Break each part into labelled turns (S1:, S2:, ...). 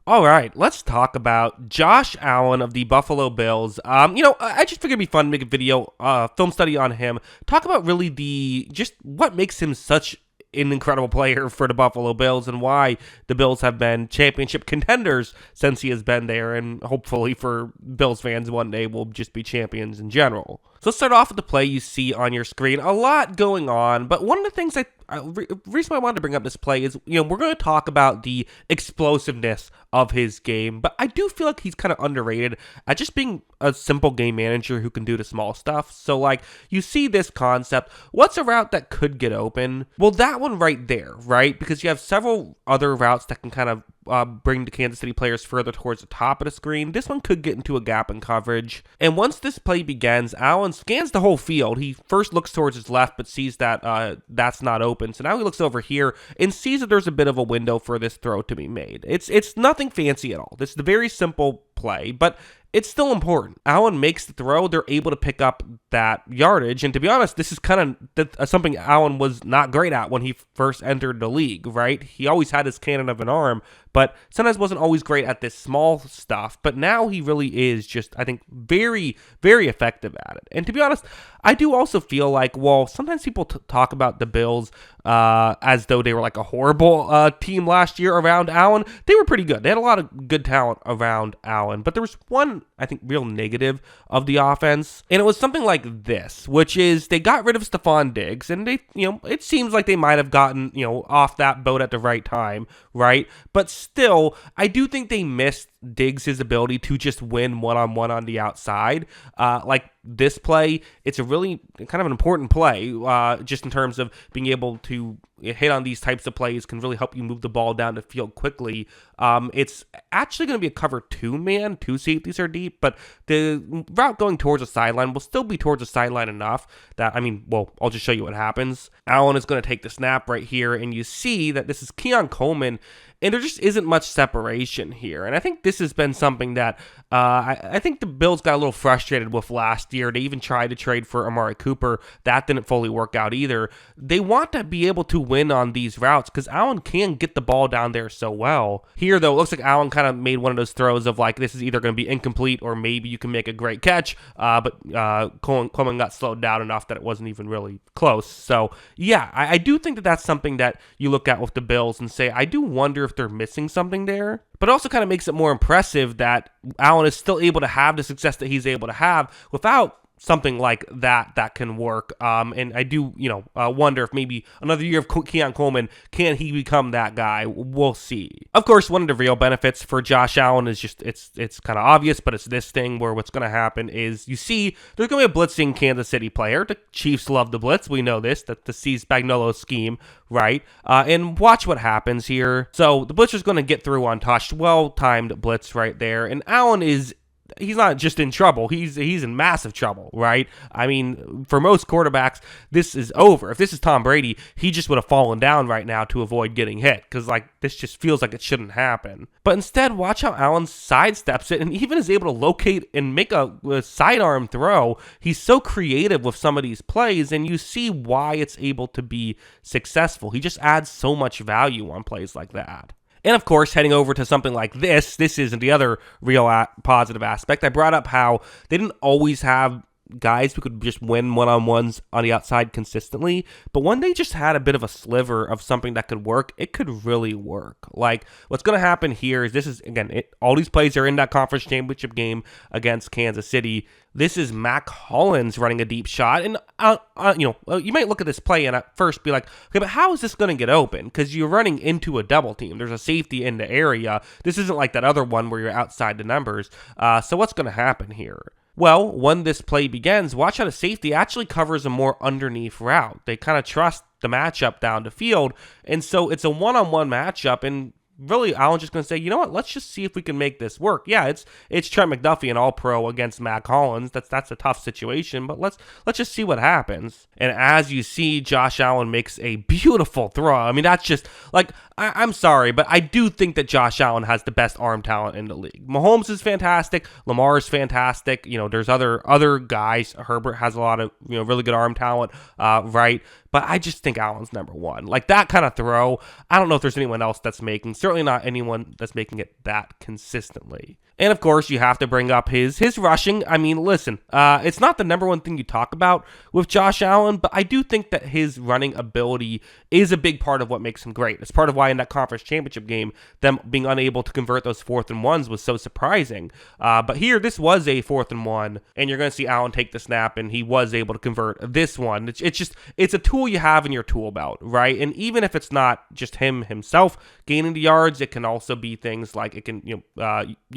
S1: All right, let's talk about Josh Allen of the Buffalo Bills. I just figured it'd be fun to make a video, film study on him. Talk about really just what makes him such an incredible player for the Buffalo Bills and why the Bills have been championship contenders since he has been there, and hopefully for Bills fans one day will just be champions in general. So let's start off with the play you see on your screen. A lot going on, but one of the things reason why I wanted to bring up this play is, we're going to talk about the explosiveness of his game, but I do feel like he's kind of underrated at just being a simple game manager who can do the small stuff. So, like, you see this concept. What's a route that could get open? Well, that one right there, right? Because you have several other routes that can kind of bring the Kansas City players further towards the top of the screen. This one could get into a gap in coverage. And once this play begins, Allen scans the whole field. He first looks towards his left, but sees that that's not open. So now he looks over here and sees that there's a bit of a window for this throw to be made. It's nothing fancy at all. This is a very simple play, but it's still important. Allen makes the throw. They're able to pick up that yardage. And to be honest, this is kind of something Allen was not great at when he first entered the league, right? He always had his cannon of an arm, but sometimes wasn't always great at this small stuff. But now he really is just, I think, very, very effective at it. And to be honest, I do also feel like, well, sometimes people talk about the Bills as though they were like a horrible team last year around Allen. They were pretty good. They had a lot of good talent around Allen. But there was one, I think, real negative of the offense. And it was something like this, which is they got rid of Stephon Diggs. And they, it seems like they might have gotten, off that boat at the right time, right? But still, I do think they missed Diggs' ability to just win one-on-one on the outside. Like this play, it's a really kind of an important play, just in terms of being able to hit on these types of plays can really help you move the ball down the field quickly. It's actually going to be a cover 2 man. 2 safeties are deep, but the route going towards the sideline will still be towards the sideline enough that, I'll just show you what happens. Allen is going to take the snap right here, and you see that this is Keon Coleman, and there just isn't much separation here. And I think this has been something that I think the Bills got a little frustrated with last year. They even tried to trade for Amari Cooper. That didn't fully work out either. They want to be able to win on these routes because Allen can get the ball down there so well. Here, though, it looks like Allen kind of made one of those throws of like, this is either going to be incomplete or maybe you can make a great catch. But Coleman got slowed down enough that it wasn't even really close. So, yeah, I do think that that's something that you look at with the Bills and say, I do wonder if they're missing something there. But it also kind of makes it more impressive that Allen is still able to have the success that he's able to have without something like that can work. And I do, wonder if maybe another year of Keon Coleman, can he become that guy? We'll see. Of course, one of the real benefits for Josh Allen is just, it's kind of obvious, but it's this thing where what's going to happen is you see there's going to be a blitzing Kansas City player. The Chiefs love the blitz. We know this, that the Spagnuolo scheme, right? And watch what happens here. So the blitzer's going to get through untouched, well-timed blitz right there. And Allen he's not just in trouble. He's in massive trouble, right? For most quarterbacks, this is over. If this is Tom Brady, he just would have fallen down right now to avoid getting hit because, this just feels like it shouldn't happen. But instead, watch how Allen sidesteps it and even is able to locate and make a sidearm throw. He's so creative with some of these plays, and you see why it's able to be successful. He just adds so much value on plays like that. And of course, heading over to something like this isn't the other real positive aspect. I brought up how they didn't always have guys who could just win one-on-ones on the outside consistently, but when they just had a bit of a sliver of something that could work, it could really work. Like, what's going to happen here is all these plays are in that conference championship game against Kansas City. This is Mac Hollins running a deep shot, and you might look at this play and at first be like, okay, but how is this going to get open? Because you're running into a double team. There's a safety in the area. This isn't like that other one where you're outside the numbers. So what's going to happen here? Well, when this play begins, watch how the safety actually covers a more underneath route. They kind of trust the matchup down the field, and so it's a one-on-one matchup, and really, Allen's just going to say, you know what, let's just see if we can make this work. Yeah, it's Trent McDuffie, an all-pro against Mac Hollins. That's a tough situation, but let's just see what happens. And as you see, Josh Allen makes a beautiful throw. That's just, I'm sorry, but I do think that Josh Allen has the best arm talent in the league. Mahomes is fantastic. Lamar is fantastic. There's other guys. Herbert has a lot of, really good arm talent, right? but I just think Allen's number one. Like that kind of throw, I don't know if there's anyone else that's making, certainly not anyone that's making it that consistently. And of course, you have to bring up his rushing. I mean, listen, it's not the number one thing you talk about with Josh Allen, but I do think that his running ability is a big part of what makes him great. It's part of why in that conference championship game, them being unable to convert those 4th and 1s was so surprising. But here, this was a 4th and 1, and you're going to see Allen take the snap, and he was able to convert this one. It's a tool you have in your tool belt, right? And even if it's not just himself gaining the yards, it can also be things like it can, you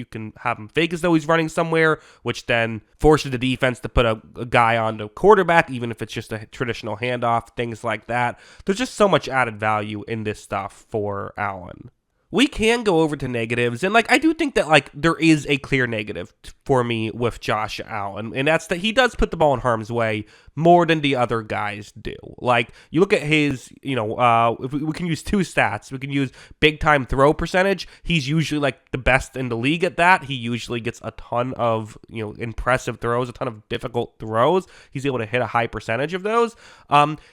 S1: can have him fake as though he's running somewhere, which then forces the defense to put a guy on the quarterback, even if it's just a traditional handoff, things like that. There's just so much added value in this stuff for Allen. We can go over to negatives, and I do think that there is a clear negative for me with Josh Allen, and that's that he does put the ball in harm's way more than the other guys do. You look at his, if we can use 2 stats. We can use big time throw percentage. He's usually the best in the league at that. He usually gets a ton of impressive throws, a ton of difficult throws. He's able to hit a high percentage of those.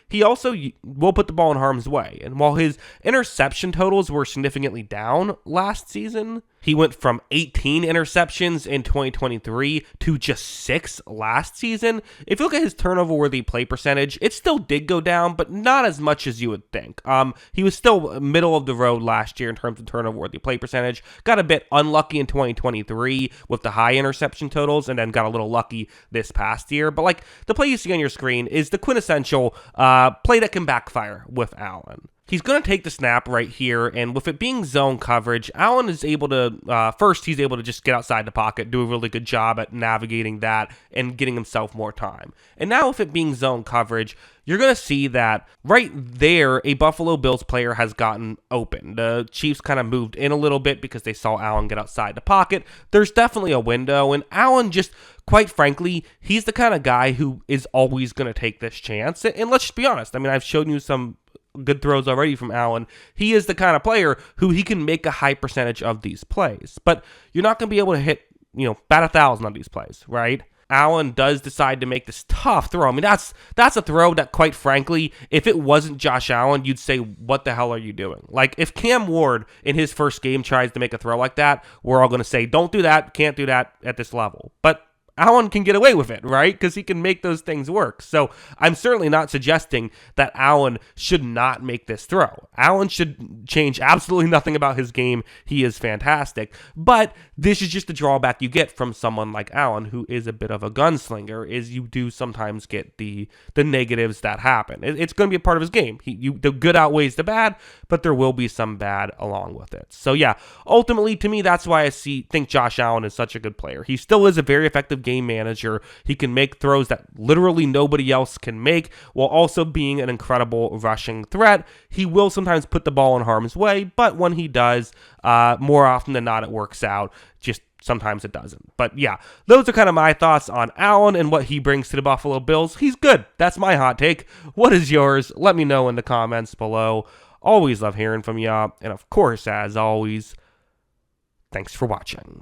S1: He also will put the ball in harm's way, and while his interception totals were significantly down last season, he went from 18 interceptions in 2023 to just 6 last season. If you look at his turnover-worthy play percentage, it still did go down, but not as much as you would think. He was still middle of the road last year in terms of turnover-worthy play percentage. Got a bit unlucky in 2023 with the high interception totals, and then got a little lucky this past year. But the play you see on your screen is the quintessential play that can backfire with Allen. He's going to take the snap right here, and with it being zone coverage, Allen is able to, first, he's able to just get outside the pocket, do a really good job at navigating that and getting himself more time. And now with it being zone coverage, you're going to see that right there, a Buffalo Bills player has gotten open. The Chiefs kind of moved in a little bit because they saw Allen get outside the pocket. There's definitely a window, and Allen just, quite frankly, he's the kind of guy who is always going to take this chance. And let's just be honest. I mean, I've shown you some good throws already from Allen. He is the kind of player who he can make a high percentage of these plays, but you're not going to be able to hit, bat 1,000 on these plays, right? Allen does decide to make this tough throw. I mean, that's a throw that, quite frankly, if it wasn't Josh Allen, you'd say, what the hell are you doing? If Cam Ward in his first game tries to make a throw like that, we're all going to say, don't do that, can't do that at this level. But Allen can get away with it, right? Because he can make those things work. So I'm certainly not suggesting that Allen should not make this throw. Allen should change absolutely nothing about his game. He is fantastic. But this is just the drawback you get from someone like Allen, who is a bit of a gunslinger, is you do sometimes get the negatives that happen. It's going to be a part of his game. The good outweighs the bad, but there will be some bad along with it. So yeah, ultimately, to me, that's why I think Josh Allen is such a good player. He still is a very effective game manager. He can make throws that literally nobody else can make, while also being an incredible rushing threat. He will sometimes put the ball in harm's way, but when he does, more often than not, it works out. Just sometimes it doesn't. But yeah, those are kind of my thoughts on Allen and what he brings to the Buffalo Bills. He's good. That's my hot take. What is yours? Let me know in the comments below. Always love hearing from y'all. And of course, as always, thanks for watching.